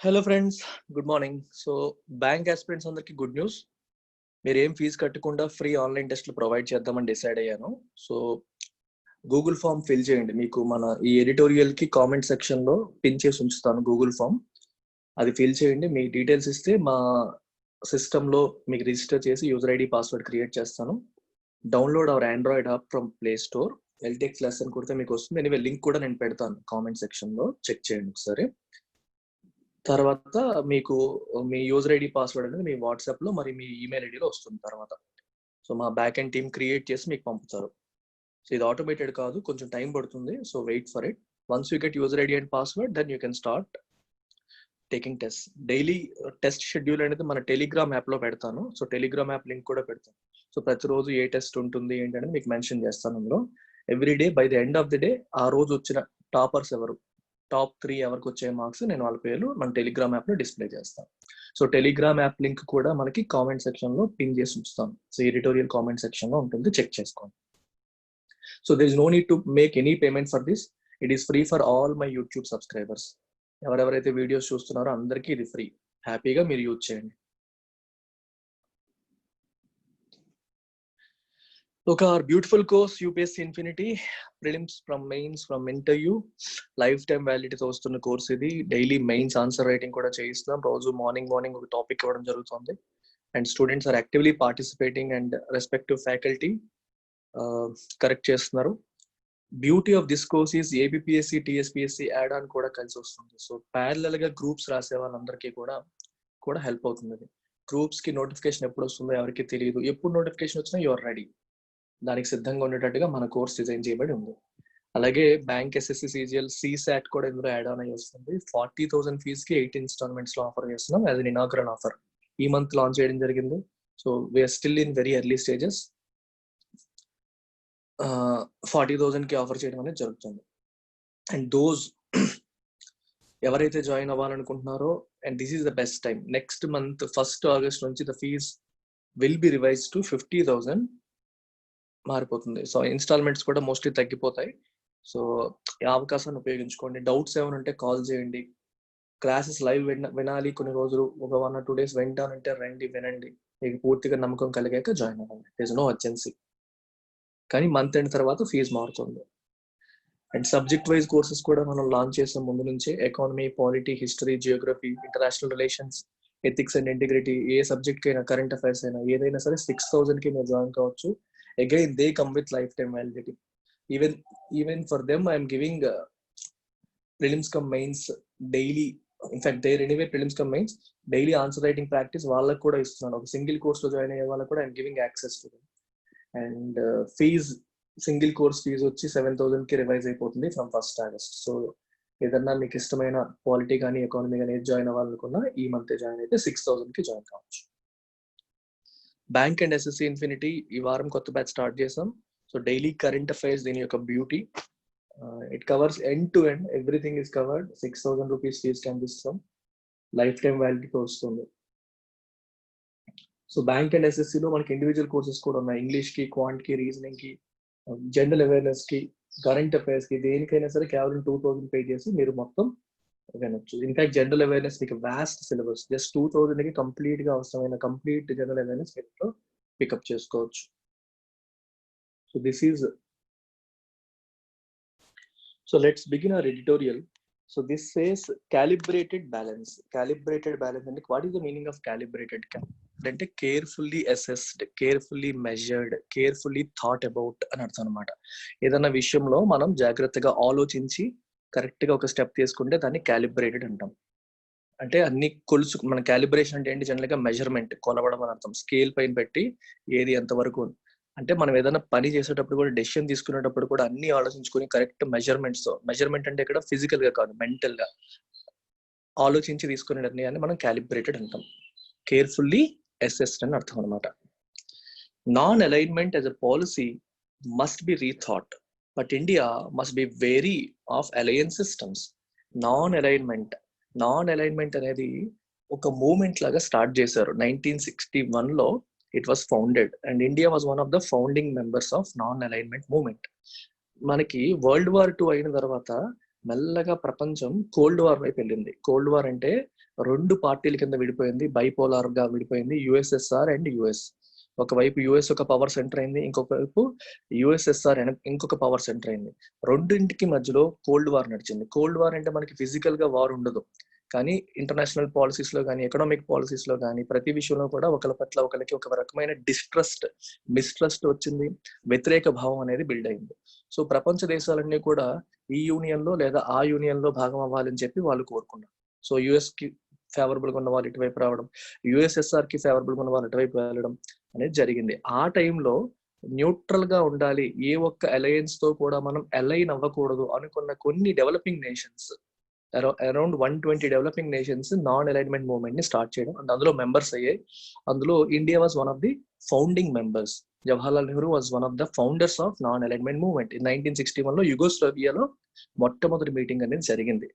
Hello friends, good morning. So bank aspirants అందరికి good news. మీరు ఏం ఫీజు కట్టకుండా ఫ్రీ ఆన్లైన్ టెస్ట్లు ప్రొవైడ్ చేద్దామని డిసైడ్ అయ్యాను. సో గూగుల్ ఫామ్ ఫిల్ చేయండి. మీకు మన ఈ ఎడిటోరియల్ కి కామెంట్ సెక్షన్ లో పిన్ చేసి ఉంచుతాను గూగుల్ ఫామ్. అది ఫిల్ చేయండి. మీ డీటెయిల్స్ ఇస్తే మా సిస్టమ్ లో మీకు రిజిస్టర్ చేసి యూజర్ ఐడి పాస్వర్డ్ క్రియేట్ చేస్తాను. Download hour Android app from play store. ఎల్టెక్స్ lesson కొడితే మీకు వస్తుంది. ఎనివే లింక్ కూడా నేను పెడతాను కామెంట్ సెక్షన్ లో, చెక్ చేయండి ఒకసారి. తర్వాత మీకు మీ యూజర్ ఐడి పాస్వర్డ్ అనేది మీ వాట్సాప్ లో మరి మీ ఈమెయిల్ ఐడిలో వస్తుంది తర్వాత. సో మా బ్యాక్ అండ్ టీమ్ క్రియేట్ చేసి మీకు పంపుతారు. సో ఇది ఆటోమేటెడ్ కాదు, కొంచెం టైం పడుతుంది. So wait for it. Once you get user ID and password, then you can start taking test. Daily test schedule అనేది మన టెలిగ్రామ్ యాప్ లో పెడతాను. సో టెలిగ్రామ్ యాప్ లింక్ కూడా పెడతాను. సో ప్రతిరోజు ఏ టెస్ట్ ఉంటుంది ఏంటి అనేది మీకు మెన్షన్ చేస్తాను అందులో. Every day by the end of the day ఆ రోజు వచ్చిన టాపర్స్ ఎవరు, టాప్ 3 ఎవరికి వచ్చే మార్క్స్ నేను వాళ్ళ పేర్లు మన టెలిగ్రామ్ యాప్ లో డిస్ప్లే చేస్తాను. సో టెలిగ్రామ్ యాప్ లింక్ కూడా మనకి కామెంట్ సెక్షన్ లో పిన్ చేసి ఉంచుతాను. సో ఎడిటోరియల్ కామెంట్ సెక్షన్ లో ఉంటుంది, చెక్ చేసుకోండి. So there is no need to make any payment for this. It is free for all my YouTube subscribers. ఎవరెవరైతే videos చూస్తున్నారో అందరికీ ఇది ఫ్రీ. హ్యాపీగా మీరు యూజ్ చేయండి. Look, our beautiful course UPSC Infinity, prelims from mains from interview, lifetime validity తో వస్తున్న course ఇది. డైలీ మెయిన్స్ ఆన్సర్ రైటింగ్ కూడా చేయిస్తున్నాం. రోజు మార్నింగ్ ఒక టాపిక్ ఇవ్వడం జరుగుతుంది. And students are actively participating and respective faculty correct చేస్తున్నారు. Beauty of this course is APPSC TSPSC add on కూడా కలిసి వస్తుంది. సో ప్యారలల్ గా గ్రూప్స్ రాసే వాళ్ళందరికీ కూడా హెల్ప్ అవుతుంది. గ్రూప్స్ కి నోటిఫికేషన్ ఎప్పుడు వస్తుందో ఎవరికి తెలియదు. ఎప్పుడు నోటిఫికేషన్ వచ్చినా యువర్ రెడీ, దానికి సిద్ధంగా ఉండేటట్టుగా మన కోర్స్ డిజైన్ చేయబడి ఉంది. అలాగే బ్యాంక్ ఎస్ఎస్సి సిజిఎల్ సిసాట్ కూడా ఇందులో యాడ్ ఆన్ అయ్యి వస్తుంది. 40,000 ఫీజ్ కి 8 ఇన్స్టాల్మెంట్స్ లో ఆఫర్ చేస్తున్నాం. యాజ్ అన్ ఇనాగరల్ ఆఫర్ ఈ మంత్ లాంచ్ చేయడం జరిగింది. So we are still in very early stages. 40,000 కి ఆఫర్ చేయడం అనేది జరుగుతుంది. అండ్ దోస్ ఎవరైతే జాయిన్ అవ్వాలనుకుంటున్నారో, and this is the best time. Next month 1st August నుంచి the fees will be revise to 50,000 మారిపోతుంది. సో ఇన్స్టాల్మెంట్స్ కూడా మోస్ట్లీ తగ్గిపోతాయి. సో ఈ అవకాశాన్ని ఉపయోగించుకోండి. డౌట్స్ ఏమైనా ఉంటే కాల్ చేయండి. క్లాసెస్ లైవ్ వినాలి కొన్ని రోజులు, ఒక 1 or 2 days వింటానంటే రండి, వినండి. మీకు పూర్తిగా నమ్మకం కలిగాక జాయిన్ అవ్వండి. There is no urgency. కానీ మంత్ ఎండ్ తర్వాత ఫీజు మారుతుంది. అండ్ సబ్జెక్ట్ వైజ్ కోర్సెస్ కూడా మనం లాంచ్ చేసాం ముందు నుంచే. Economy, polity, history, geography, international relations, ethics and integrity, ఏ సబ్జెక్ట్ అయినా, కరెంట్ అఫైర్స్ అయినా, ఏదైనా సరే 6,000 కి మీరు జాయిన్ కావచ్చు. Again, they come with lifetime validity. Even for them, I am giving prelims cum mains daily. In fact, they anyway prelims cum mains daily answer writing practice వాళ్ళకు కూడా ఇస్తున్నాను. ఒక సింగిల్ కోర్స్ లో జాయిన్ అయ్యే వాళ్ళకు కూడా I'm giving access to them. And fees, single course fees వచ్చి 7,000 కి రివైజ్ అయిపోతుంది ఫ్రమ్ 1st ఆగస్ట్. సో ఏదన్నా మీకు ఇష్టమైన పాలిటీ కానీ ఎకానమీ కానీ ఏది జాయిన్ అవ్వాలనుకున్నా ఈ మంత్ జాయిన్ అయితే 6,000 కి జాయిన్ కావచ్చు. బ్యాంక్ అండ్ ఎస్ఎస్సి ఇన్ఫినిటీ ఈ వారం కొత్త బ్యాచ్ స్టార్ట్ చేసాం. సో డైలీ కరెంట్ అఫైర్స్ దీని యొక్క beauty. It covers end to end, everything is covered. 6,000 rupees fees కనిపిస్తాం. లైఫ్ టైం వ్యాలిటీతో వస్తుంది. సో బ్యాంక్ అండ్ ఎస్ఎస్సిలో మనకి ఇండివిజువల్ కోర్సెస్ కూడా ఉన్నాయి. ఇంగ్లీష్ కి, క్వాంట్ కి, రీజనింగ్ కి, జనరల్ అవేర్నెస్ కి, కరెంట్ అఫైర్స్ కి, దేనికైనా సరే కేవలం 2,000 పే చేసి మీరు మొత్తం వినొచ్చు. ఇన్ఫాక్ట్ జనరల్ అవేర్నెస్ మీకు వాస్ట్ సిలబస్, జస్ట్ 2,000 కి కంప్లీట్ గా అవసరమైన కంప్లీట్ జనరల్ అవేర్నెస్ మీరు పికప్ చేసుకోవచ్చు. So this is, so let's begin our editorial. So this says calibrated balance. Calibrated balance అంటే what is the meaning of calibrated? అంటే carefully assessed, carefully measured, carefully thought about అని అర్థం అనమాట. ఏదైనా విషయంలో మనం జాగ్రత్తగా ఆలోచించి కరెక్ట్ గా ఒక స్టెప్ తీసుకుంటే దాన్ని క్యాలిబ్రేటెడ్ అంటాం. అంటే అన్ని కొలుసు, మన క్యాలిబ్రేషన్ అంటే ఏంటి? జనరల్ గా మెజర్మెంట్, కొలవడం అని అర్థం. స్కేల్ పైన పెట్టి ఏది ఎంతవరకు, అంటే మనం ఏదైనా పని చేసేటప్పుడు కూడా, డెసిషన్ తీసుకునేటప్పుడు కూడా అన్ని ఆలోచించుకొని కరెక్ట్ మెజర్మెంట్స్ తో, మెజర్మెంట్ అంటే ఇక్కడ ఫిజికల్ గా కాదు, మెంటల్ గా ఆలోచించి తీసుకునే నిర్ణయాన్ని మనం క్యాలిబ్రేటెడ్ అంటాం. కేర్ఫుల్లీ అసెస్డ్ అని అర్థం అనమాట. Non alignment as a policy must be rethought, but India must be wary of alliance systems. Non alignment అనేది ఒక మూవ్మెంట్ లాగా స్టార్ట్ చేశారు 1961 లో. It was founded and India was one of the founding members of non alignment movement. మనకి World War II అయిన తర్వాత మెల్లగా ప్రపంచం కోల్డ్ వార్ వైపు వెళ్ళింది. కోల్డ్ వార్ అంటే 2 పార్టీల కింద విడిపోయింది, బైపోలార్ గా విడిపోయింది, యుఎస్ఎస్ఆర్ అండ్ యుఎస్. ఒకవైపు యుఎస్ ఒక పవర్ సెంటర్ అయింది, ఇంకొక వైపు యుఎస్ఎస్ఆర్ ఇంకొక పవర్ సెంటర్ అయింది. రెండింటికి మధ్యలో కోల్డ్ వార్ నడిచింది. కోల్డ్ వార్ అంటే మనకి ఫిజికల్ గా వార్ ఉండదు, కానీ ఇంటర్నేషనల్ పాలసీస్ లో కానీ, ఎకనామిక్ పాలసీస్ లో కానీ, ప్రతి విషయంలో కూడా ఒకరి పట్ల ఒకరికి ఒక రకమైన మిస్ట్రస్ట్ వచ్చింది, వ్యతిరేక భావం అనేది బిల్డ్ అయింది. సో ప్రపంచ దేశాలన్నీ కూడా ఈ యూనియన్ లో లేదా ఆ యూనియన్ లో భాగం అవ్వాలని చెప్పి వాళ్ళు కోరుకున్నారు. సో యుఎస్ కి ఫేవరబుల్ గా ఉన్న వాళ్ళు ఇటువైపు రావడం, యుఎస్ఎస్ఆర్ కి ఫేవరబుల్ గా ఉన్న వాళ్ళు ఇటువైపు వెళ్ళడం అనేది జరిగింది. ఆ టైంలో న్యూట్రల్ గా ఉండాలి, ఏ ఒక్క అలయన్స్ తో కూడా మనం అలైన్ అవ్వకూడదు అనుకున్న కొన్ని developing nations, around 120 developing nations non alignment movement ని స్టార్ట్ చేయడం అండ్ అందులో మెంబర్స్ అయ్యాయి. అందులో India was one of the founding members. Jawaharlal Nehru was one of the founders of non alignment movement. 1961 లో యుగోస్లావియాలో మొట్టమొదటి మీటింగ్ అనేది జరిగింది.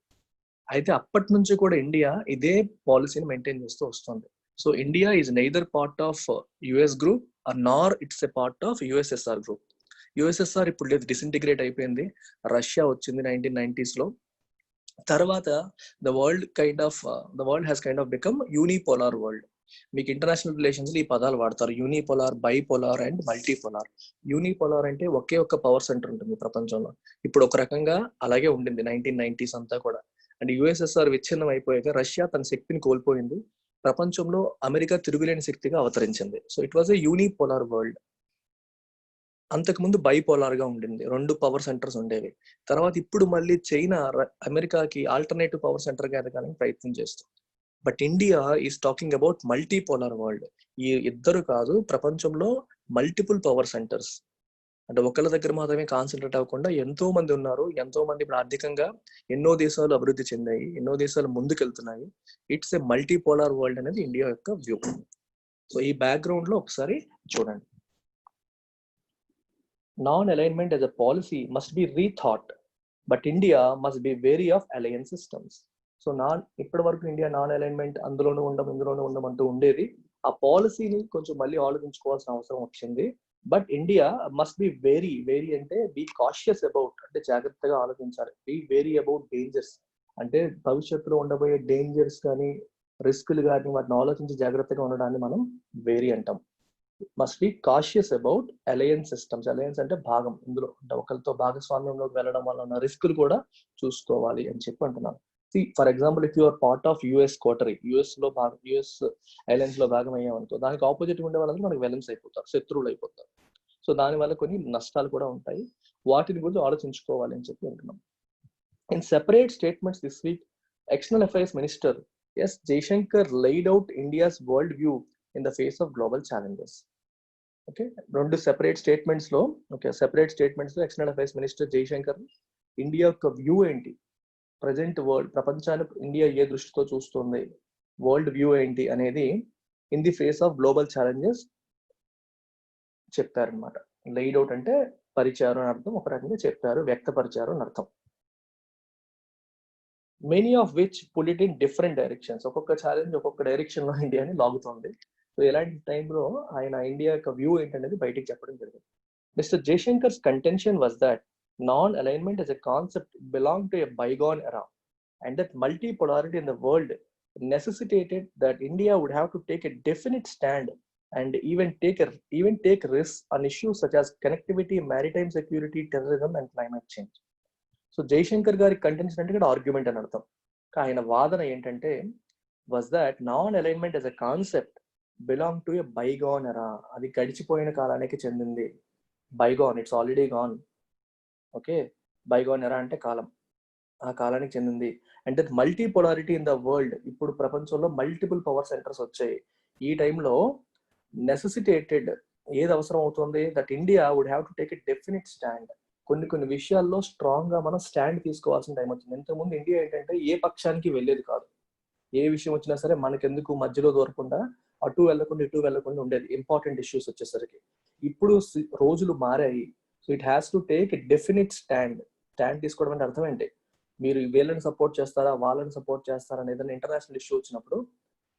అయితే అప్పటి నుంచి కూడా ఇండియా ఇదే పాలసీని మెయింటైన్ చేస్తూ వస్తుంది. So India is neither part of US group nor it's a part of USSR group. USSR ఇప్పుడు లేదు, డిసింటిగ్రేట్ అయిపోయింది. రష్యా వచ్చింది 1990s లో. తర్వాత the world has kind of become unipolar world. మీకు ఇంటర్నేషనల్ రిలేషన్స్ లో ఈ పదాలు వాడతారు, unipolar, bipolar and multipolar. Unipolar అంటే ఒకే ఒక్క పవర్ సెంటర్ ఉంటుంది ప్రపంచంలో. ఇప్పుడు ఒక రకంగా అలాగే ఉండింది 1990s అంతా కూడా. అండ్ యుఎస్ఎస్ఆర్ విచ్ఛిన్నం అయిపోయాక రష్యా తన శక్తిని కోల్పోయింది, ప్రపంచంలో అమెరికా తిరుగులేని శక్తిగా అవతరించింది. So it was a unipolar world. అంతకుముందు బైపోలార్ గా ఉండింది, 2 పవర్ సెంటర్స్ ఉండేవి. తర్వాత ఇప్పుడు మళ్ళీ చైనా అమెరికాకి ఆల్టర్నేటివ్ పవర్ సెంటర్ గా ఎదగాలని ప్రయత్నం చేస్తుంది. But India is talking about multipolar world. ఈ ఇద్దరు కాదు, ప్రపంచంలో మల్టిపుల్ పవర్ సెంటర్స్. అంటే ఒకళ్ళ దగ్గర మాత్రమే కాన్సన్ట్రేట్ అవ్వకుండా ఎంతో మంది ఉన్నారు, ఎంతో మంది ఇప్పుడు ఆర్థికంగా ఎన్నో దేశాలు అభివృద్ధి చెందాయి, ఎన్నో దేశాలు ముందుకెళ్తున్నాయి. ఇట్స్ ఏ మల్టీపోలార్ వరల్డ్ అనేది ఇండియా యొక్క వ్యూ. సో ఈ బ్యాక్గ్రౌండ్ లో ఒకసారి చూడండి. Non-alignment as a policy must be rethought, but India must be wary of alliance systems. So ఇప్పటి వరకు ఇండియా నాన్ అలైన్మెంట్ ఇందులోనూ ఉండడం అంటూ ఉండేది. ఆ పాలసీని కొంచెం మళ్ళీ ఆలోచించుకోవాల్సిన అవసరం వచ్చింది. But India must be very అంటే బీ కాషియస్ అబౌట్, అంటే జాగ్రత్తగా ఆలోచించాలి. బీ వెరీ అబౌట్ డేంజర్స్, అంటే భవిష్యత్తులో ఉండబోయే డేంజర్స్ కానీ, రిస్కులు కానీ, వాటిని ఆలోచించి జాగ్రత్తగా ఉండడాన్ని మనం వెరీ అంటాం. Must be cautious about alliance systems. Alliance అంటే భాగం, ఇందులో అంటే ఒకరితో భాగస్వామ్యంలోకి వెళ్ళడం వల్ల ఉన్న రిస్కులు కూడా చూసుకోవాలి అని చెప్పి అంటున్నాను. For example, if you're part of US coterie, US alliance లో భాగం అయ్యామనుకో, దానికి ఆపోజిట్ ఉండే వాళ్ళందరూ మనకి వెలన్స్ అయిపోతారు, శత్రువులు అయిపోతారు. సో దానివల్ల కొన్ని నష్టాలు కూడా ఉంటాయి, వాటిని గురించి ఆలోచించుకోవాలి అని చెప్పి అంటున్నాం. In separate statements this week, external affairs minister S Jaishankar laid out India's world view in the face of global challenges. ఓకే, 2 సెపరేట్ స్టేట్మెంట్స్ లో external affairs minister Jaishankar India యొక్క వ్యూ ఏంటి, ప్రజెంట్ వరల్డ్, ప్రపంచాన్ని ఇండియా ఏ దృష్టితో చూస్తుంది, వరల్డ్ వ్యూ ఏంటి అనేది in the face of global challenges చెప్పారనమాట. లెయిడ్ అవుట్ అంటే పరిచారు అని అర్థం, ఒక రకంగా చెప్పారు, వ్యక్తపరిచారు అని అర్థం. Many of which pull it in different directions. ఒక్కొక్క ఛాలెంజ్ ఒక్కొక్క డైరెక్షన్ లో ఇండియాని లాగుతుంది. సో ఇలాంటి టైంలో ఆయన ఇండియా యొక్క వ్యూ ఏంటనేది బయటికి చెప్పడం జరిగింది. Mr Jaishankar's contention was that non-alignment as a concept belonged to a bygone era, and that multipolarity in the world necessitated that India would have to take a definite stand and even take risks on issues such as connectivity, maritime security, terrorism and climate change. So Jaishankar గారి contention అంటే ఇక్కడ argument అని అర్థం. ఆయన వాదన ఏంటంటే was that non alignment as a concept belonged to a bygone era. అది గడిచిపోయిన కాలానికి చెందింది. Bygone, it's already gone. Okay, bygone era అంటే కాలం, ఆ కాలానికి చెందింది. And that multipolarity in the world, ఇప్పుడు ప్రపంచంలో మల్టిపుల్ పవర్ సెంటర్స్ వచ్చాయి. ఈ టైంలో నెసెసిటేటెడ్, ఏది అవసరం అవుతుంది, that India would have to take a definite stand. కొన్ని విషయాల్లో స్ట్రాంగ్ గా మనం స్టాండ్ తీసుకోవాల్సిన టైం వచ్చింది. ఇంతకుముందు ఇండియా ఏంటంటే ఏ పక్షానికి వెళ్ళేది కాదు, ఏ విషయం వచ్చినా సరే మనకెందుకు మధ్యలో దూరకుండా, అటు వెళ్లకుండా ఇటు వెళ్లకుండా ఉండేది ఇంపార్టెంట్ ఇష్యూస్ వచ్చేసరికి. ఇప్పుడు రోజులు మారాయి. So it has to take a definite stand. Stand తీసుకోవడం అంటే అర్థం ఏంటి, మీరు వీళ్ళని సపోర్ట్ చేస్తారా వాళ్ళని సపోర్ట్ చేస్తారా అని ఏదైనా ఇంటర్నేషనల్ ఇష్యూ వచ్చినప్పుడు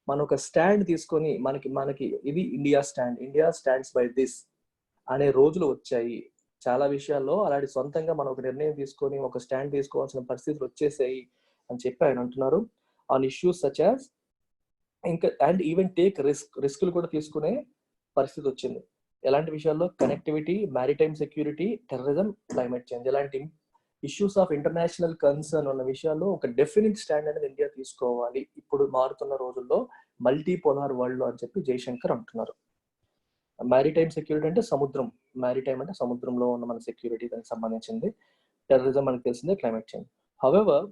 మనం ఒక స్టాండ్ తీసుకొని మనకి ఇది ఇండియా స్టాండ్స్ బై దిస్ అనే రోజులు వచ్చాయి. చాలా విషయాల్లో అలాంటి సొంతంగా మనం ఒక నిర్ణయం తీసుకొని ఒక స్టాండ్ తీసుకోవాల్సిన పరిస్థితులు వచ్చేసాయి అని చెప్పి ఆయన అంటున్నారు. ఆన్ ఇష్యూస్ సచ్ యాజ్ ఇంకా అండ్ ఈవెన్ టేక్ రిస్కులు కూడా తీసుకునే పరిస్థితి వచ్చింది. ఎలాంటి విషయాల్లో? Connectivity, maritime security, terrorism, climate change. ఇలాంటి ఇష్యూస్ ఆఫ్ ఇంటర్నేషనల్ కన్సర్న్ ఉన్న విషయాల్లో ఒక డెఫినెట్ స్టాండ్ అనేది ఇండియా తీసుకోవాలి ఇప్పుడు మారుతున్న రోజుల్లో మల్టీ పోలార్ వరల్డ్ లో అని చెప్పి జయశంకర్ అంటున్నారు. మ్యారిటైమ్ సెక్యూరిటీ అంటే సముద్రం, మ్యారిటైమ్ అంటే సముద్రంలో ఉన్న మన సెక్యూరిటీ దానికి సంబంధించింది. టెర్రరిజం మనకు తెలిసిందే, climate change. However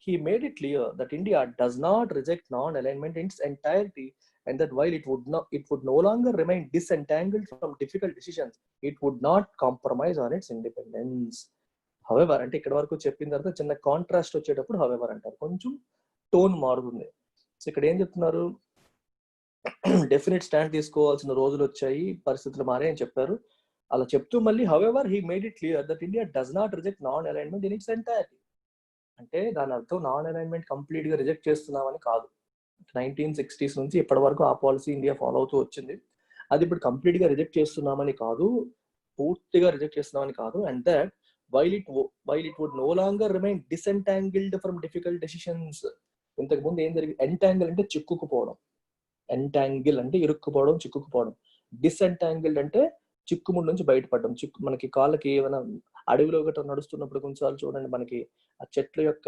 he made it clear that India does not reject non-alignment in its entirety, and that while it would no longer remain disentangled from difficult decisions, it would not compromise on its independence. However, అంటే ఇక్కడ వరకు చెప్పిన తర్వాత చిన్న contrast వచ్చేటప్పుడు however అంటారు, కొంచెం tone మారుతుంది. సో ఇక్కడ ఏం చెప్తున్నారు? డెఫినెట్ స్టాండ్ తీసుకోవాల్సిన రోజులు వచ్చాయి, పరిస్థితులు మారే అని చెప్పారు. అలా చెప్తూ మళ్ళీ however he made it clear that India does not reject non-alignment in its entirety. అంటే దాని అర్థం నాన్ అలైన్మెంట్ కంప్లీట్ గా రిజెక్ట్ చేస్తున్నామని కాదు. 1960s నుంచి ఇప్పటి వరకు ఆ పాలసీ ఇండియా ఫాలో అవుతూ వచ్చింది. అది ఇప్పుడు కంప్లీట్ గా రిజెక్ట్ చేస్తున్నామని కాదు, పూర్తిగా రిజెక్ట్ చేస్తున్నామని కాదు. And that while it would no longer remain disentangled from difficult decisions. ఇంతకు ముందు ఏం జరిగింది? ఎంటాంగిల్ అంటే చిక్కుకుపోవడం, ఎంటాంగిల్ అంటే ఇరుక్కుపోవడం, చిక్కుకుపోవడం. డిసెంటాంగిల్డ్ అంటే చిక్కుముడి నుంచి బయటపడడం. మనకి కాళ్ళకి ఏమైనా అడవిలో గట్రా నడుస్తున్నప్పుడు కొన్నిసార్లు చూడండి, మనకి ఆ చెట్ల యొక్క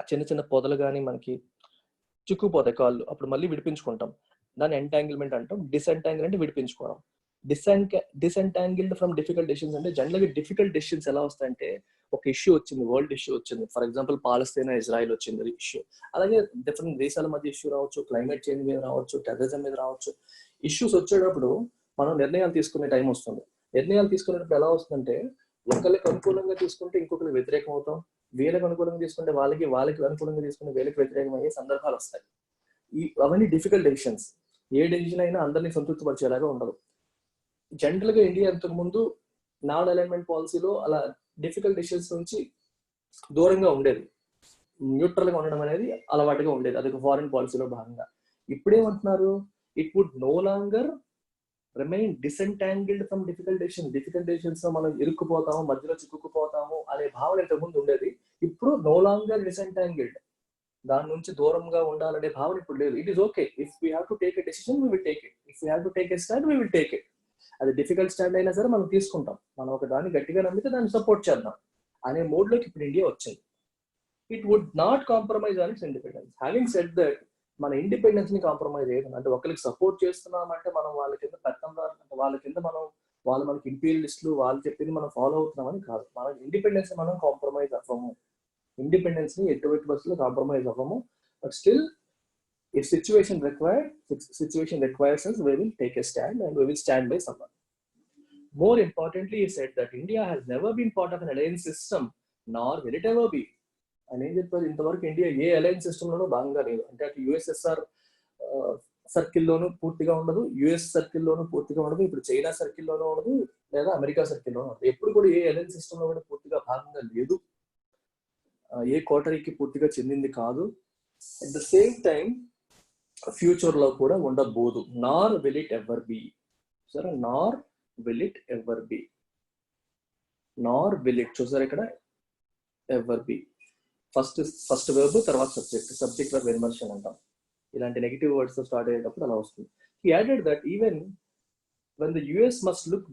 చిన్న చిన్న పొదలు కానీ మనకి చిక్కుపోతాయి కాళ్ళు, అప్పుడు మళ్ళీ విడిపించుకుంటాం. దాన్ని ఎంటాంగిల్మెంట్ అంటాం. డిసెంటాంగిల్ అంటే విడిపించుకోవడం. డిసెంటాంగిల్డ్ ఫ్రమ్ డిఫికల్ట్ డెసిషన్స్ అంటే జనరల్గా డిఫికల్ట్ డెసిషన్స్ ఎలా వస్తాయంటే, ఒక ఇష్యూ వచ్చింది, వరల్డ్ ఇష్యూ వచ్చింది, ఫర్ ఎగ్జాంపుల్ పాలస్తీనా ఇజ్రాయిల్ వచ్చింది ఇష్యూ. అలాగే డిఫరెంట్ దేశాల మధ్య ఇష్యూ రావచ్చు, క్లైమేట్ చేంజ్ మీద రావచ్చు, టెర్రరిజం మీద రావచ్చు. ఇష్యూస్ వచ్చేటప్పుడు మనం నిర్ణయాలు తీసుకునే టైం వస్తుంది. నిర్ణయాలు తీసుకునేటప్పుడు ఎలా వస్తుందంటే, ఒకరికి అనుకూలంగా తీసుకుంటే ఇంకొకరికి వ్యతిరేకం అవుతాం, వీళ్ళకి అనుకూలంగా తీసుకుంటే వాళ్ళకి అనుకూలంగా తీసుకుంటే వీళ్ళకి వ్యతిరేకం అయ్యే సందర్భాలు వస్తాయి. అవన్నీ డిఫికల్ట్ డెసిషన్స్. ఏ డెసిషన్ అయినా అందరినీ సంతృప్తి పరిచేలాగా ఉండదు. జనరల్ గా ఇండియా ఇంతకు ముందు నాన్ అలైన్మెంట్ పాలసీలో అలా డిఫికల్ట్ డెసిషన్స్ నుంచి దూరంగా ఉండేది, న్యూట్రల్ గా ఉండడం అనేది అలవాటుగా ఉండేది. అది ఒక ఫారిన్ పాలసీలో భాగంగా. ఇప్పుడేమంటున్నారు? It would no longer remain disentangled from difficult decisions లో మనం ఇరుక్కుపోతాము, మధ్యలో చిక్కుకుపోతాము అనే భావన ఇంతకుముందు ఉండేది. ఇప్పుడు నో లాంగర్ డిసెంటాంగిల్డ్, దాని నుంచి దూరంగా ఉండాలనే భావన ఇప్పుడు లేదు. It is okay, if we have to take a decision we will take it, if we have to take a stand we will take it. అది డిఫికల్ట్ స్టాండ్ అయినా సరే మనం తీసుకుంటాం, మనం ఒక దాన్ని గట్టిగా నమ్మితే దాన్ని సపోర్ట్ చేద్దాం అనే మోడ్ లోకి ఇప్పుడు ఇండియా వచ్చింది. It would not compromise on its independence. Having said that, మన ఇండిపెండెన్స్ ని కాంప్రమైజ్ చేయడం అంటే ఒకరికి సపోర్ట్ చేస్తున్నామంటే మనం వాళ్ళ కింద పెత్తందారు, అంటే వాళ్ళ కింద వాళ్ళు మనకి ఇంపీరియలిస్టులు, వాళ్ళు చెప్పింది మనం ఫాలో అవుతున్నామని కాదు. మన ఇండిపెండెన్స్ మనం కాంప్రమైజ్ అవ్వము, ఇండిపెండెన్స్ ని ఎటువంటి బస్సులో కాంప్రమైజ్ అవ్వము. But still if situation requires us, we will take a stand and we will stand by someone. More importantly, he said that India has never been part of an alliance system, nor will it ever be. అని ఏం చెప్పారు? ఇంతవరకు India ఏ alliance system లోనూ భాగంగా లేదు. అంటే అటు USSR సర్కిల్లోనూ పూర్తిగా ఉండదు, యుఎస్ సర్కిల్లోనూ పూర్తిగా ఉండదు, ఇప్పుడు చైనా సర్కిల్లోనూ ఉండదు, లేదా అమెరికా సర్కిల్లోనూ ఉండదు. ఎప్పుడు కూడా ఏ అలయన్స్ సిస్టమ్ లో కూడా పూర్తిగా భాగంగా లేదు, ఏ కోటరీకి పూర్తిగా చెందింది కాదు. At the same time future లో కూడా ఉండబోదు. నార్ విల్ ఇట్ ఎవర్ బి. సరే, నార్ will it ever B, Nar will it చూసారు ఇక్కడ, ఎవర్ బి. ఫస్ట్ వెర్బ్, తర్వాత సబ్జెక్ట్ వర్బ్ ఇన్వర్షన్ అంటాం. ఇలాంటి నెగిటివ్ వర్డ్స్ తో స్టార్ట్ అయ్యేటప్పుడు అలా వస్తుంది. He added that even when the US must look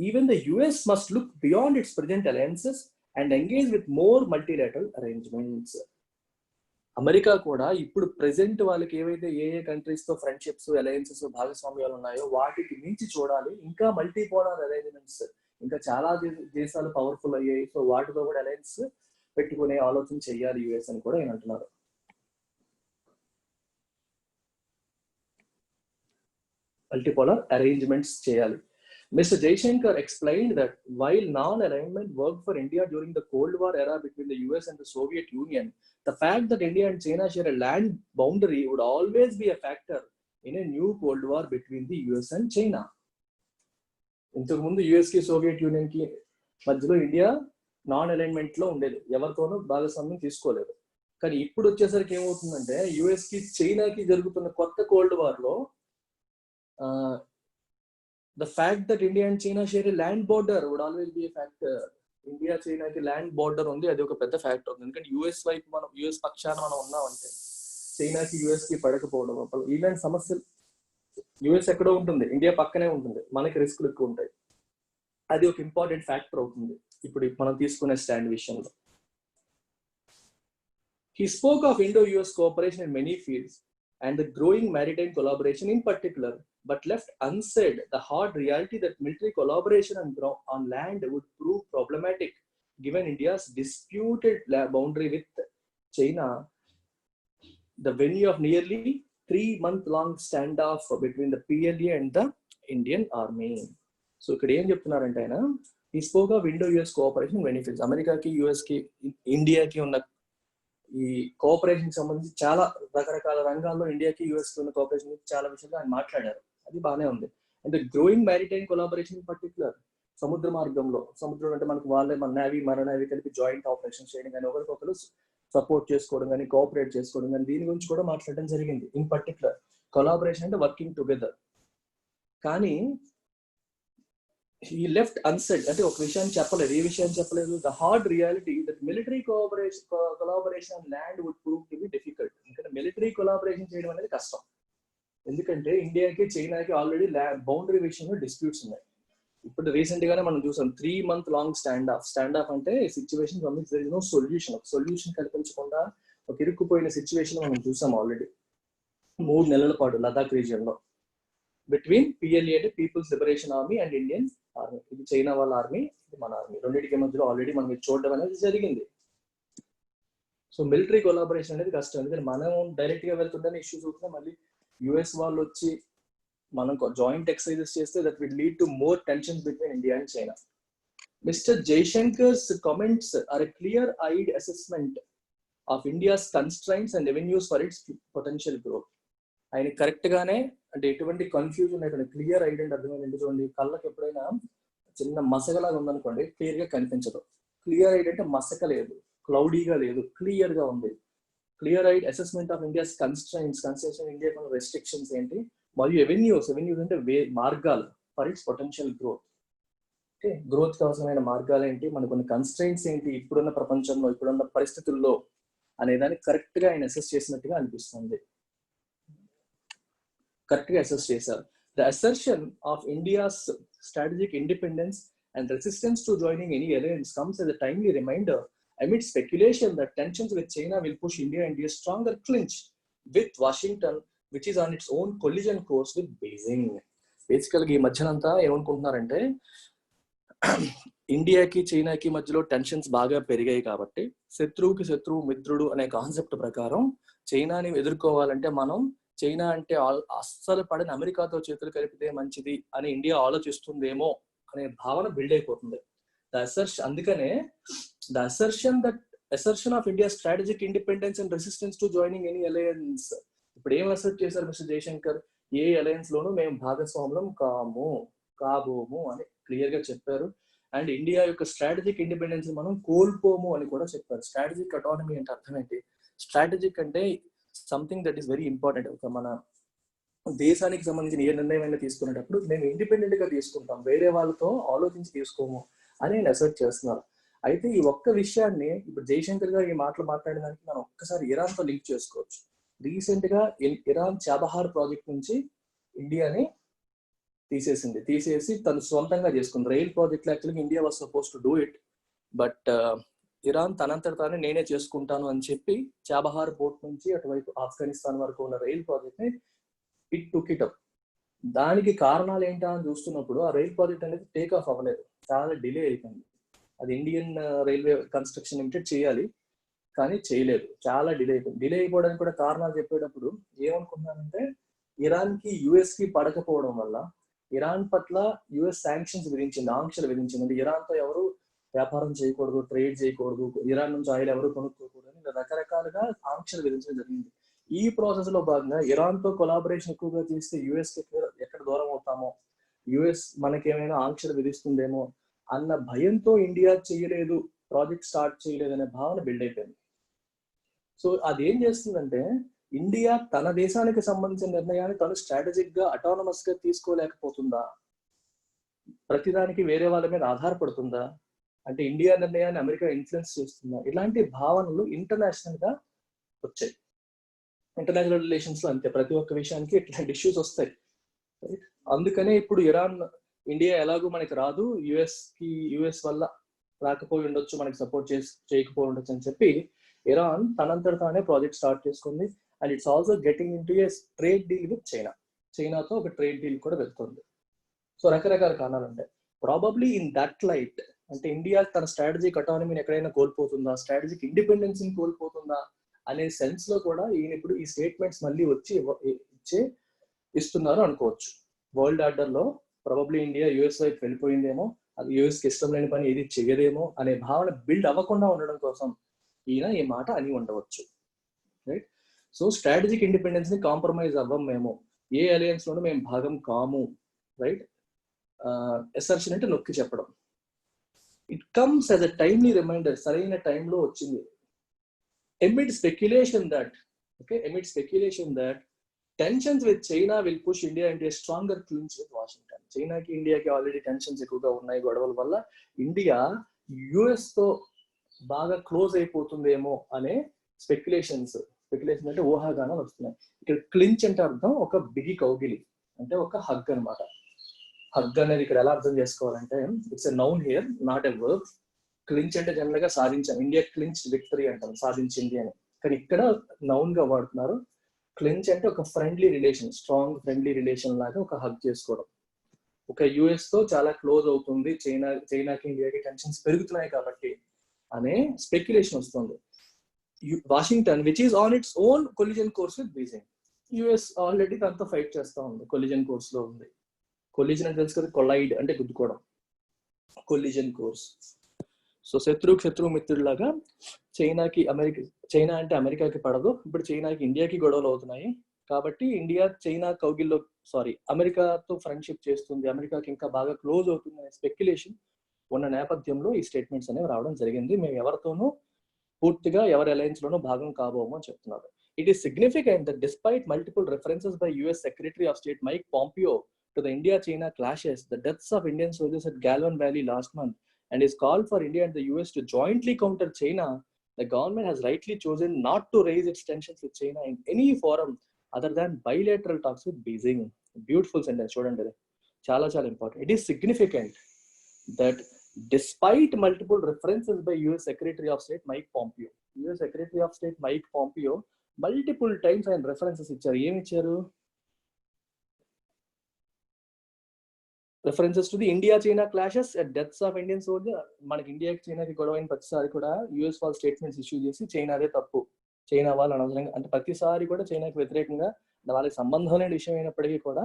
even the US must look beyond its present alliances and engage with more multilateral arrangements. America కూడా ఇప్పుడు present వాళ్ళకి ఏవైతే ఏ కంట్రీస్ తో ఫ్రెండ్షిప్స్, అలయన్సెస్, భాగస్వామ్యాలు ఉన్నాయో వాటికి మించి చూడాలి, ఇంకా మల్టీపోలార్ అరేంజ్మెంట్స్, ఇంకా చాలా దేశాలు పవర్ఫుల్ అయ్యాయి, సో వాటితో కూడా అలయన్స్ పెట్టుకునే ఆలోచన చెయ్యాలి యుఎస్ అని కూడా ఆయన అంటున్నారు. మల్టీపోలార్ అరేంజ్మెంట్స్ చేయాలి. Mr. Jaishankar explained that while non-alignment worked for India during the Cold War era between the US and the Soviet Union, the fact that India and China share a land boundary would always be a factor in a new Cold War between the US and China. ఇంతకు ముందు US కి Soviet union కి మధ్యలో India non alignment లో ఉండేది, ఎవరితోనూ భాగస్వామ్యం తీసుకోలేదు. కానీ ఇప్పుడు వచ్చేసరికి ఏమవుతుందంటే, యుఎస్ కి చైనాకి జరుగుతున్న కొత్త కోల్డ్ వార్ లో the fact that India and China share a land border would always be a factor. India చైనాకి ల్యాండ్ బార్డర్ ఉంది, అది ఒక పెద్ద ఫ్యాక్టర్ ఉంది. ఎందుకంటే యుఎస్ వైపు మనం యుఎస్ పక్షాన మనం ఉన్నామంటే చైనాకి యుఎస్ కి పడకపోవడం, ఈవెన్ సమస్యలు యుఎస్ ఎక్కడో ఉంటుంది, ఇండియా పక్కనే ఉంటుంది, మనకి రిస్క్లు ఎక్కువ ఉంటాయి. అది ఒక ఇంపార్టెంట్ ఫ్యాక్టర్ అవుతుంది ఇప్పుడు మనం తీసుకునే స్టాండ్ విషయంలో. He spoke of Indo-US cooperation in many fields and the growing maritime collaboration in particular, but left unsaid the hard reality that military collaboration on land would prove problematic given India's disputed boundary with China, the venue of nearly 3-month-long standoff between the PLA and the Indian Army. So ఇక్కడ ఏం చెప్తున్నారంటే ఆయన, he spoke of Indo-US cooperation in many fields. అమెరికాకి, యుఎస్కి, ఇండియాకి ఉన్న ఈ cooperation సంబంధించి చాలా రకరకాల రంగాల్లో ఇండియాకి యుఎస్కి ఉన్న కోఆపరేషన్ చాలా విషయాలు ఆయన మాట్లాడారు, అది బాగానే ఉంది. And growing maritime collaboration in particular, సముద్ర మార్గంలో, సముద్రం అంటే మనకు వాళ్ళే మన నేవీ మన నేవీ కలిపి జాయింట్ ఆపరేషన్ చేయడం కానీ, ఒకరికొకరు సపోర్ట్ చేసుకోవడం కానీ, కోఆపరేట్ చేసుకోవడం కానీ, దీని గురించి కూడా మాట్లాడడం జరిగింది. ఇన్ పర్టికులర్ కొలాబరేషన్ అంటే వర్కింగ్ టుగెదర్. కానీ he left unsaid, అంటే ఒక విషయాన్ని చెప్పలేదు. ఏ విషయాన్ని చెప్పలేదు? the hard reality that military collaboration on land would prove to be difficult. ఎందుకంటే మిలిటరీ కొలాబరేషన్ చేయడం అనేది కష్టం, ఎందుకంటే ఇండియాకి చైనాకి ఆల్రెడీ బౌండరీ విషయంలో డిస్ప్యూట్స్ ఉన్నాయి. ఇప్పుడు రీసెంట్ గానే మనం చూసాం 3-month-long స్టాండ్ ఆఫ్ అంటే సిచ్యువేషన్ నో సొల్యూషన్, ఒక సొల్యూషన్ కల్పించకుండా ఒక ఇరుక్కుపోయిన సిచ్యువేషన్ మనం చూసాం ఆల్రెడీ 3 నెలల పాటు లదాఖ్ రీజియన్ లో బిట్వీన్ పిఎల్ఏ అంటే people's liberation army and Indian army. ఇది చైనా వాళ్ళ ఆర్మీ, ఇది మన ఆర్మీ, రెండింటికి మధ్యలో ఆల్రెడీ మనం చూడడం అనేది జరిగింది. సో మిలిటరీ కొలాబరేషన్ అనేది కష్టం, ఎందుకంటే మనం డైరెక్ట్ గా వెళ్తుంటే ఇష్యూస్ అవుతున్నాయి, మళ్ళీ యుఎస్ వాళ్ళు వచ్చి మనం జాయింట్ ఎక్సర్సైజెస్ చేస్తే that will lead to more tensions between India and China. Mr Jaishankar's comments are a clear eyed assessment of India's constraints and revenues for its potential growth. ఆయన correct గానే, అంటే ఎటువంటి కన్ఫ్యూజన్ లేకుండా clear I'd అంటే అర్థమైంది. చూడండి, కళ్ళకి ఎప్పుడైనా చిన్న మసకలాగా ఉందనుకోండి, క్లియర్ గా కనిపించదు. క్లియర్ ఐడ్ అంటే మసక లేదు, క్లౌడీగా లేదు, క్లియర్ గా ఉంది. Clear eyed assessment of India's constraints India restrictions ఏంటి, మరియు రెవెన్యూస్ అంటే మార్గాలు for its potential growth. Okay, growth అవసరమైన మార్గాలు ఏంటి, మనకు కొన్ని కన్స్ట్రైంట్స్ ఏంటి ఇప్పుడున్న ప్రపంచంలో, ఇప్పుడున్న పరిస్థితుల్లో అనే దాన్ని కరెక్ట్ గా ఆయన అసెస్ చేసినట్టుగా అనిపిస్తుంది. కరెక్ట్ గా అసెస్ చేశారు. The assertion of India's strategic independence and resistance to joining any alliance comes as a timely reminder amid speculation that tensions with China will push India into a stronger clinch with Washington, which is on its own collision course with Beijing. Basically, ఈ మధ్యనంతా ఏమనుకుంటున్నారంటే ఇండియాకి చైనాకి మధ్యలో tensions బాగా పెరిగాయి కాబట్టి శత్రువుకి శత్రువు మిత్రుడు అనే కాన్సెప్ట్ ప్రకారం చైనాని ఎదుర్కోవాలంటే మనం చైనా అంటే అస్సలు పడిన అమెరికాతో చేతులు కలిపితే మంచిది అని ఇండియా ఆలోచిస్తుందేమో అనే భావన బిల్డ్ అయిపోతుంది. అందుకనే the assertion of India strategic independence and resistance to joining any alliance. ఇప్పుడు ఏం అసర్ట్ చేశారు మిస్టర్ జయశంకర్? ఏ అలయన్స్ లోనూ మేము భాగస్వాములం కాబోము అని క్లియర్ గా చెప్పారు. అండ్ ఇండియా యొక్క స్ట్రాటజిక్ ఇండిపెండెన్స్ మనం కోల్పోము అని కూడా చెప్పారు. స్ట్రాటజిక్ అటానమీ అంటే అర్థం ఏంటి? స్ట్రాటజిక్ అంటే something that is very important. ఒక మన దేశానికి సంబంధించిన ఏ నిర్ణయం అయినా తీసుకునేటప్పుడు మేము ఇండిపెండెంట్ గా తీసుకుంటాం, వేరే వాళ్ళతో ఆలోచించి తీసుకోము అని నేను అసర్ట్ చేస్తున్నారు. అయితే ఈ ఒక్క విషయాన్ని ఇప్పుడు జయశంకర్ గారు ఈ మాటలు మాట్లాడడానికి మనం ఒక్కసారి ఇరాన్ తో లింక్ చేసుకోవచ్చు. రీసెంట్ గా ఇరాన్ చాబహార్ ప్రాజెక్ట్ నుంచి ఇండియాని తీసేసి తను సొంతంగా చేసుకుంది. రైల్ ప్రాజెక్ట్ యాక్చువల్గా India was suppose to do it, but Iran తనంతట తానే నేనే చేసుకుంటాను అని చెప్పి చాబహార్ పోర్ట్ నుంచి అటువైపు ఆఫ్ఘనిస్తాన్ వరకు ఉన్న రైల్ ప్రాజెక్ట్ ని ఇట్ టుక్ ఇట్ అప్. దానికి కారణాలు ఏంటా అని చూస్తున్నప్పుడు ఆ రైల్ ప్రాజెక్ట్ అనేది టేక్ ఆఫ్ అవ్వలేదు, చాలా డిలే అయిపోయింది. అది ఇండియన్ రైల్వే కన్స్ట్రక్షన్ లిమిటెడ్ చేయాలి కానీ చేయలేదు, చాలా డిలే అయిపోయింది. డిలే అయిపోవడానికి కూడా కారణాలు చెప్పేటప్పుడు ఏమనుకుంటున్నానంటే ఇరాన్ కి యుఎస్ కి పడకపోవడం వల్ల ఇరాన్ పట్ల యుఎస్ శాంక్షన్స్ విధించింది, ఆంక్షలు విధించింది. అంటే ఇరాన్ తో ఎవరు వ్యాపారం చేయకూడదు, ట్రేడ్ చేయకూడదు, ఇరాన్ నుంచి ఆయిల్ ఎవరు కొనుక్కోకూడదు అని రకరకాలుగా ఆంక్షలు విధించడం జరిగింది. ఈ ప్రాసెస్ లో భాగంగా ఇరాన్ తో కొలాబరేషన్ ఎక్కువగా చేస్తే యుఎస్ కి ఎక్కడ దూరం అవుతామో, యుఎస్ మనకేమైనా ఆంక్షలు విధిస్తుందేమో అన్న భయంతో ఇండియా చేయలేదు, ప్రాజెక్ట్ స్టార్ట్ చేయలేదు అనే భావన బిల్డ్ అయిపోయింది. సో అదేం చేస్తుందంటే ఇండియా తన దేశానికి సంబంధించిన నిర్ణయాన్ని తను స్ట్రాటజిక్ గా అటానమస్ గా తీసుకోలేకపోతుందా, ప్రతిదానికి వేరే వాళ్ళ మీద ఆధారపడుతుందా, అంటే ఇండియా నిర్ణయాన్ని అమెరికా ఇన్ఫ్లుయెన్స్ చేస్తుందా, ఇలాంటి భావనలు ఇంటర్నేషనల్ గా వచ్చాయి. ఇంటర్నేషనల్ రిలేషన్స్ లో అంతే, ప్రతి ఒక్క విషయానికి ఇట్లాంటి ఇష్యూస్ వస్తాయి. అందుకనే ఇప్పుడు ఇరాన్ ఇండియా ఎలాగో మనకి రాదు, యుఎస్ వల్ల రాకపోయి ఉండొచ్చు, మనకి సపోర్ట్ చేయకపోయి ఉండొచ్చు అని చెప్పి ఇరాన్ తనంతట తానే ప్రాజెక్ట్ స్టార్ట్ చేసుకుంది. And it's also getting in to A trade deal with చైనాతో ఒక ట్రేడ్ డీల్ కూడా వెళ్తుంది. సో రకరకాల కారణాలు ఉంటాయి. ప్రాబబ్లీ ఇన్ దట్ లైట్, అంటే ఇండియా తన స్ట్రాటజిక్ అటానమీని ఎక్కడైనా కోల్పోతుందా, స్ట్రాటజిక్ ఇండిపెండెన్స్ ని కోల్పోతుందా అనే సెన్స్ లో కూడా ఈయన ఇప్పుడు ఈ స్టేట్మెంట్స్ మళ్ళీ వచ్చి ఇస్తున్నారు అనుకోవచ్చు. వరల్డ్ ఆర్డర్ లో ప్రాబబ్లీ ఇండియా యుఎస్ వైపు వెళ్ళిపోయిందేమో, అది యుఎస్ కి ఇష్టం లేని పని ఏది చేయదేమో అనే భావన బిల్డ్ అవ్వకుండా ఉండడం కోసం ఈయన ఈ మాట అని ఉండవచ్చు. రైట్. సో స్ట్రాటజిక్ ఇండిపెండెన్స్ ని కాంప్రమైజ్ అవ్వం మేము, ఏ అలయన్స్ లోనూ మేము భాగం కాము. రైట్. ఎసర్షన్ అంటే నొక్కి చెప్పడం. It comes as a timely reminder, సరైన టైంలో వచ్చింది. amid speculation that tensions with China will push India into a stronger clinch with Washington. చైనాకి ఇండియాకి ఆల్రెడీ టెన్షన్స్ ఎక్కువగా ఉన్నాయి గొడవల వల్ల. ఇండియా యుఎస్ తో బాగా క్లోజ్ అయిపోతుందేమో అనే స్పెక్యులేషన్ అంటే ఊహాగానాలు వస్తున్నాయి. ఇక్కడ క్లించ్ అంటే అర్థం ఒక బిగి కౌగిలి, అంటే ఒక హగ్ అనమాట. హగ్ అనేది ఇక్కడ ఎలా అర్థం చేసుకోవాలంటే, it's a noun here, not a verb. Clinch అంటే జనరల్ గా సాధించాం, ఇండియా క్లించ్ విక్టరీ అంటాం, సాధించింది అని. కానీ ఇక్కడ నౌన్ గా వాడుతున్నారు. క్లించ్ అంటే ఒక friendly relation, strong friendly relation లాగా ఒక హగ్ చేసుకోవడం. ఒక యుఎస్ తో చాలా క్లోజ్ అవుతుంది చైనాకి ఇండియాకి టెన్షన్స్ పెరుగుతున్నాయి కాబట్టి అనే స్పెక్యులేషన్ వస్తుంది. Washington which is on its own collision course with Beijing. US already తనతో ఫైట్ చేస్తా ఉంది, కొలిజన్ కోర్స్ లో ఉంది. కొలిజన్ అని తెలుసు కదా, కొలైడ్ అంటే గుద్దుకోవడం, కొలిజన్ కోర్స్. సో శత్రువు మిత్రుడిలాగా చైనా అంటే అమెరికాకి పడదు. ఇప్పుడు చైనాకి ఇండియాకి గొడవలు అవుతున్నాయి కాబట్టి ఇండియా చైనా కౌగిల్లో అమెరికాతో ఫ్రెండ్షిప్ చేస్తుంది, అమెరికాకి ఇంకా బాగా క్లోజ్ అవుతుంది అనే స్పెక్యులేషన్ ఉన్న నేపథ్యంలో ఈ స్టేట్మెంట్స్ అనేవి రావడం జరిగింది. మేము ఎవరితోనూ పూర్తిగా ఎవరి అలయన్స్ లోనూ భాగం కాబోము అని చెప్తున్నారు. It is significant that despite multiple references by US secretary of state Mike Pompeo to the India-China clashes, the deaths of Indian soldiers at Galwan Valley last month, and his call for India and the US to jointly counter China, the government has rightly chosen not to raise its tensions with China in any forum other than bilateral talks with Beijing. Beautiful sentence, chudandi, chala important. It is significant that despite multiple references by US Secretary of State Mike Pompeo, multiple times and references icharu. Em icharu? References to the India-China clashes at deaths of Indian soldiers. మనకి ఇండియాకి చైనాకి గొడవ అయిన ప్రతిసారి కూడా US వాళ్ళు statements issue చేసి చైనాదే తప్పు, చైనా వాళ్ళు అనవసరంగా, అంటే ప్రతిసారి కూడా చైనాకి వ్యతిరేకంగా వాళ్ళకి సంబంధం లేని విషయం అయినప్పటికీ కూడా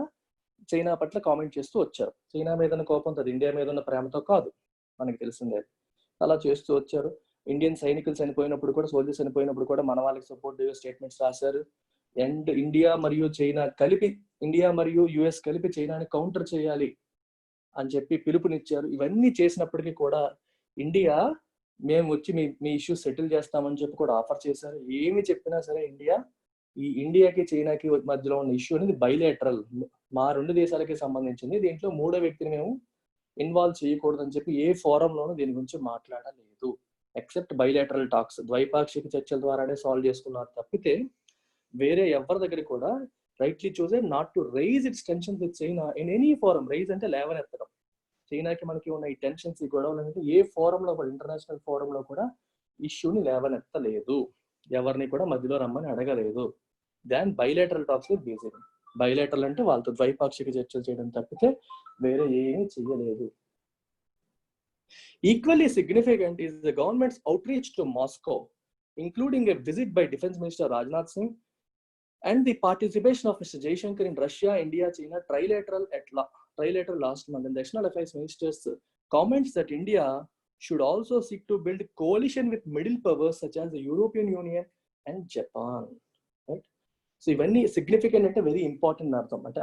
చైనా పట్ల కామెంట్ చేస్తూ వచ్చారు. చైనా మీద ఉన్న కోపంతో, ఇండియా మీద ఉన్న ప్రేమతో కాదు, మనకి తెలిసిందే. అలా చేస్తూ వచ్చారు. ఇండియన్ సైనికులు చనిపోయినప్పుడు కూడా, సోల్జర్స్ చనిపోయినప్పుడు కూడా మన వాళ్ళకి సపోర్ట్ స్టేట్మెంట్స్ రాశారు. అండ్ ఇండియా మరియు యుఎస్ కలిపి చైనాని కౌంటర్ చేయాలి అని చెప్పి పిలుపునిచ్చారు. ఇవన్నీ చేసినప్పటికీ కూడా ఇండియా మేము వచ్చి మీ ఇష్యూస్ సెటిల్ చేస్తామని చెప్పి కూడా ఆఫర్ చేశారు. ఏమి చెప్పినా సరే ఇండియాకి చైనాకి మధ్యలో ఉన్న ఇష్యూ అనేది బైలేటరల్, మా రెండు దేశాలకి సంబంధించింది, దీంట్లో మూడో వ్యక్తిని మేము ఇన్వాల్వ్ చేయకూడదని చెప్పి ఏ ఫోరంలోనూ దీని గురించి మాట్లాడలేదు. ఎక్సెప్ట్ బైలేటరల్ టాక్స్, ద్వైపాక్షిక చర్చల ద్వారానే సాల్వ్ చేసుకున్నారు తప్పితే వేరే ఎవరి దగ్గర కూడా rightly chosen not to raise its tensions with China in any forum. Raise అంటే లేవనెత్తడం. చైనాకి మనకి ఉన్న ఈ టెన్షన్స్, ఈ గొడవలు అనేది ఏ ఫోరంలో కూడా, ఇంటర్నేషనల్ ఫోరంలో కూడా ఇష్యూని లేవనెత్తలేదు, ఎవరిని కూడా మధ్యలో రమ్మని అడగలేదు. Than bilateral talks with Beijing. Bilateral అంటే వాళ్ళతో ద్వైపాక్షిక చర్చలు చేయడం తప్పితే వేరే ఏమీ చెయ్యలేదు. Equally significant is the government's outreach to Moscow, including a visit by Defense Minister Rajnath Singh and the participation of Mr. Jaishankar in Russia, India, China trilateral last month. And the National Affairs Minister's comments that India should also seek to build coalition with middle powers such as the European Union and Japan. Right? So ఇవన్నీ significant అంటే very important అర్థం, అంటే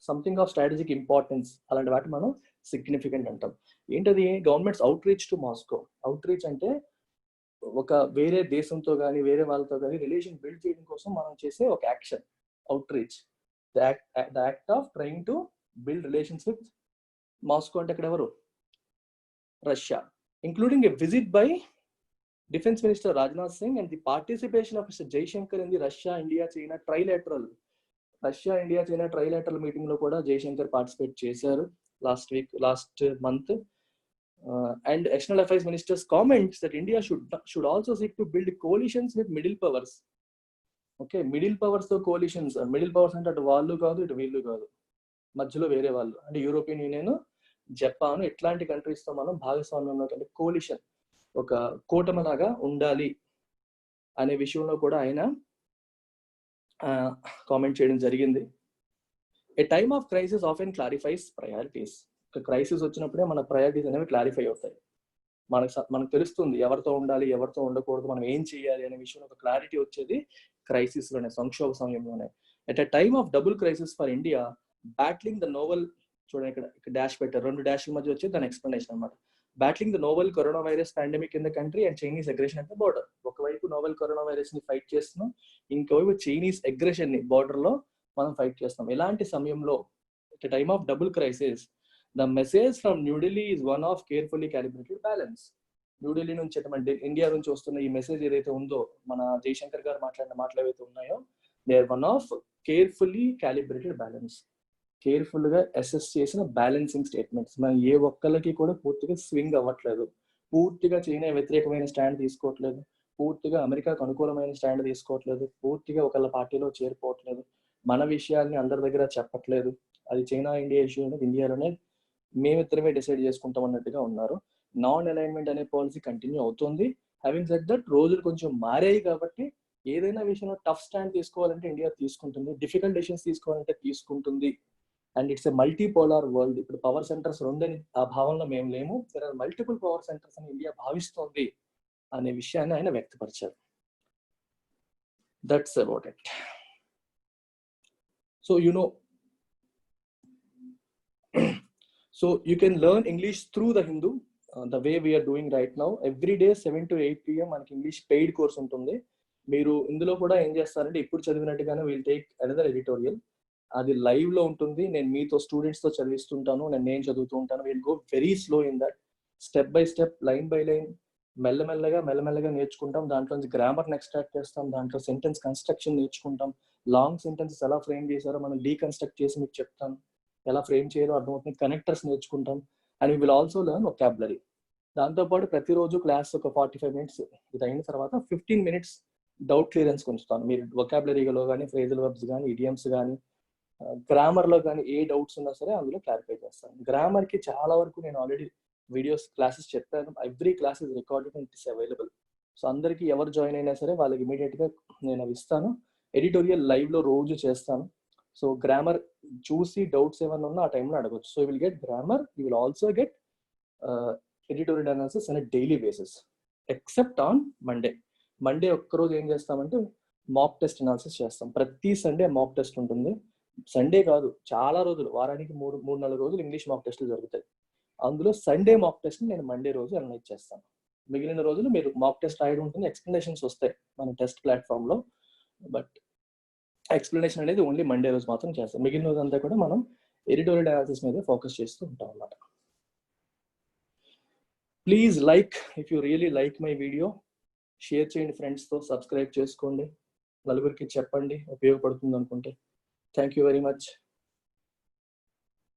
something of strategic importance, అలాంటి వాటి మనం significant అంటాం. ఏంటది? Governments out reach to Moscow. Out reach అంటే ఒక వేరే దేశంతో కానీ వేరే వాళ్ళతో కానీ రిలేషన్ బిల్డ్ చేయడం కోసం మనం చేసే ఒక action, out reach, the act of trying to build relations with Moscow అంటే ఇక్కడ ఎవరు, Russia, including a visit by Defense Minister Rajnath Singh and the participation of Mr. Jaishankar in the Russia-India-China trilateral. Russia-India-China trilateral meeting lo kuda Jaishankar participate chesaru last month. And External Affairs Minister's comments that India should also seek to build coalitions with middle powers. Okay, middle powers to coalitions. Middle powers ante atu vallu kaadu itu veellu kaadu, మధ్యలో వేరే వాళ్ళు అంటే European union, Japan ఇట్లాంటి countries తో మనం భాగస్వామ్యంలో అంటే కోalition, ఒక కూటమిలాగా ఉండాలి అనే విషయంలో కూడా ఆయన కామెంట్ చేయడం జరిగింది. A time of crisis often clarifies priorities. ఒక క్రైసిస్ వచ్చినప్పుడే మన ప్రయారిటీస్ అనేవి క్లారిఫై అవుతాయి. మనకు తెలుస్తుంది ఎవరితో ఉండాలి, ఎవరితో ఉండకూడదు, మనం ఏం చేయాలి అనే విషయంలో ఒక క్లారిటీ వచ్చేది క్రైసిస్ లోనే, సంక్షోభ సమయంలోనే. At a time of double crisis for India, battling the novel, చూడండి ఇక్కడ డాష్ పెట్టారు, 2 డాష్ల మధ్య వచ్చి దాని ఎక్స్ప్లెనేషన్ అన్నమాట. Battling the novel coronavirus pandemic in the country and Chinese aggression at the border. ఒకవైపు నోవెల్ కరోనా వైరస్ ని ఫైట్ చేస్తున్నాం, ఇంకోవైపు చైనీస్ అగ్రెషన్ ని బార్డర్ లో మనం ఫైట్ చేస్తున్నాం. ఇలాంటి సమయంలో at a time of double crisis, the message from New Delhi is one of carefully calibrated balance. New Delhi నుంచి అంటే ఇండియా నుంచి వస్తున్న ఈ మెసేజ్ ఏదైతే ఉందో, మన జయశంకర్ గారు మాట్లాడిన మాటలు ఏవైతే ఉన్నాయో, they are one of carefully calibrated balance. Careful గా అసెస్ చేసిన బ్యాలెన్సింగ్ స్టేట్మెంట్స్. మనం ఏ ఒక్కరికి కూడా పూర్తిగా స్వింగ్ అవ్వట్లేదు, పూర్తిగా చైనా వ్యతిరేకమైన స్టాండ్ తీసుకోవట్లేదు, పూర్తిగా అమెరికాకు అనుకూలమైన స్టాండ్ తీసుకోవట్లేదు, పూర్తిగా ఒకళ్ళ పార్టీలో చేరిపోవట్లేదు, మన విషయాల్ని అందరి దగ్గర చెప్పట్లేదు, అది చైనా ఇండియా ఇష్యూ అనేది ఇండియాలోనే మేమిద్దరమే డిసైడ్ చేసుకుంటాం అన్నట్టుగా ఉన్నారు. నాన్ అలైన్మెంట్ అనే పాలసీ కంటిన్యూ అవుతుంది. హ్యావింగ్ సెడ్ దట్, రోజులు కొంచెం మారాయి కాబట్టి ఏదైనా విషయంలో టఫ్ స్టాండ్ తీసుకోవాలంటే ఇండియా తీసుకుంటుంది, డిఫికల్ట్ డెసిషన్స్ తీసుకోవాలంటే తీసుకుంటుంది. And it's a multipolar world. ఇప్పుడు పవర్ సెంటర్స్ రెండని ఆ భావనలో మేము లేము, there are multiple power centres అని ఇండియా భావిస్తోంది అనే విషయాన్ని ఆయన వ్యక్తపరిచారు. That's about it. So so you can learn English through the Hindu, the way we are doing right now. Every day 7 to 8 PM మనకి ఇంగ్లీష్ పెయిడ్ కోర్స్ ఉంటుంది. మీరు ఇందులో కూడా ఏం చేస్తారంటే ఇప్పుడు చదివినట్టుగానే we'll take another editorial. అది లైవ్ లో ఉంటుంది, నేను మీతో స్టూడెంట్స్ తో చదివిస్తుంటాను, నేను చదువుతూ ఉంటాను. Will go very slow in that, step by step, line by line, మెల్లమెల్లగా నేర్చుకుంటాం. దాంట్లో నుంచి గ్రామర్ని ఎక్స్ట్రాక్ట్ చేస్తాం, దాంట్లో సెంటెన్స్ కన్స్ట్రక్షన్ నేర్చుకుంటాం, లాంగ్ సెంటెన్సెస్ ఎలా ఫ్రేమ్ చేశారో మనం డీకన్స్ట్రక్ట్ చేసి మీకు చెప్తాను, ఎలా ఫ్రేమ్ చేయాలో అర్థమవుతుంది, కనెక్టర్స్ నేర్చుకుంటాం. And we will also learn vocabulary. దాంతోపాటు ప్రతిరోజు క్లాస్ ఒక 45 minutes ఇది అయిన తర్వాత 15 minutes డౌట్ క్లియరెన్స్ ఉంచుతాను. మీరు వొకాబులరీలో కానీ, ఫ్రేజల్ వర్బ్స్ కానీ, ఇడియమ్స్ కానీ, గ్రామర్ లో కానీ ఏ డౌట్స్ ఉన్నా సరే అందులో క్లారిఫై చేస్తాను. గ్రామర్ కి చాలా వరకు నేను ఆల్రెడీ వీడియోస్ క్లాసెస్ చెప్పాను. Every class is recorded and it's available. So అందరికి ఎవరు జాయిన్ అయినా సరే వాళ్ళకి ఇమీడియట్ గా నేను అవి ఇస్తాను. ఎడిటోరియల్ లైవ్ లో రోజు చేస్తాను. సో గ్రామర్ చూసి డౌట్స్ ఏమైనా ఉన్నా ఆ టైంలో అడగచ్చు. So will get grammar, you will also get editorial analysis on a daily basis, except on Monday. Monday ఒక్కరోజు ఏం చేస్తామంటే మాక్ టెస్ట్ అనాలిసిస్ చేస్తాం. ప్రతి సండే మాక్ టెస్ట్ ఉంటుంది. సండే కాదు, చాలా రోజులు, వారానికి 3-4 రోజులు ఇంగ్లీష్ మాక్ టెస్ట్లు జరుగుతాయి. అందులో సండే మాక్ టెస్ట్ నేను మండే రోజు అనలైజ్ చేస్తాను. మిగిలిన రోజులు మీరు మాక్ టెస్ట్ రాయడం ఉంటుంది, ఎక్స్ప్లెనేషన్స్ వస్తాయి మన టెస్ట్ ప్లాట్ఫామ్ లో, బట్ ఎక్స్ప్లెనేషన్ అనేది ఓన్లీ మండే రోజు మాత్రం చేస్తాం. మిగిలిన రోజు అంతా కూడా మనం ఎడిటోరియల్ అనాలిసిస్ మీద ఫోకస్ చేస్తూ ఉంటాం అన్నమాట. Please like, if you really like my video, share చేయండి ఫ్రెండ్స్తో, సబ్స్క్రైబ్ చేసుకోండి, నలుగురికి చెప్పండి ఉపయోగపడుతుంది అనుకుంటే. Thank you very much.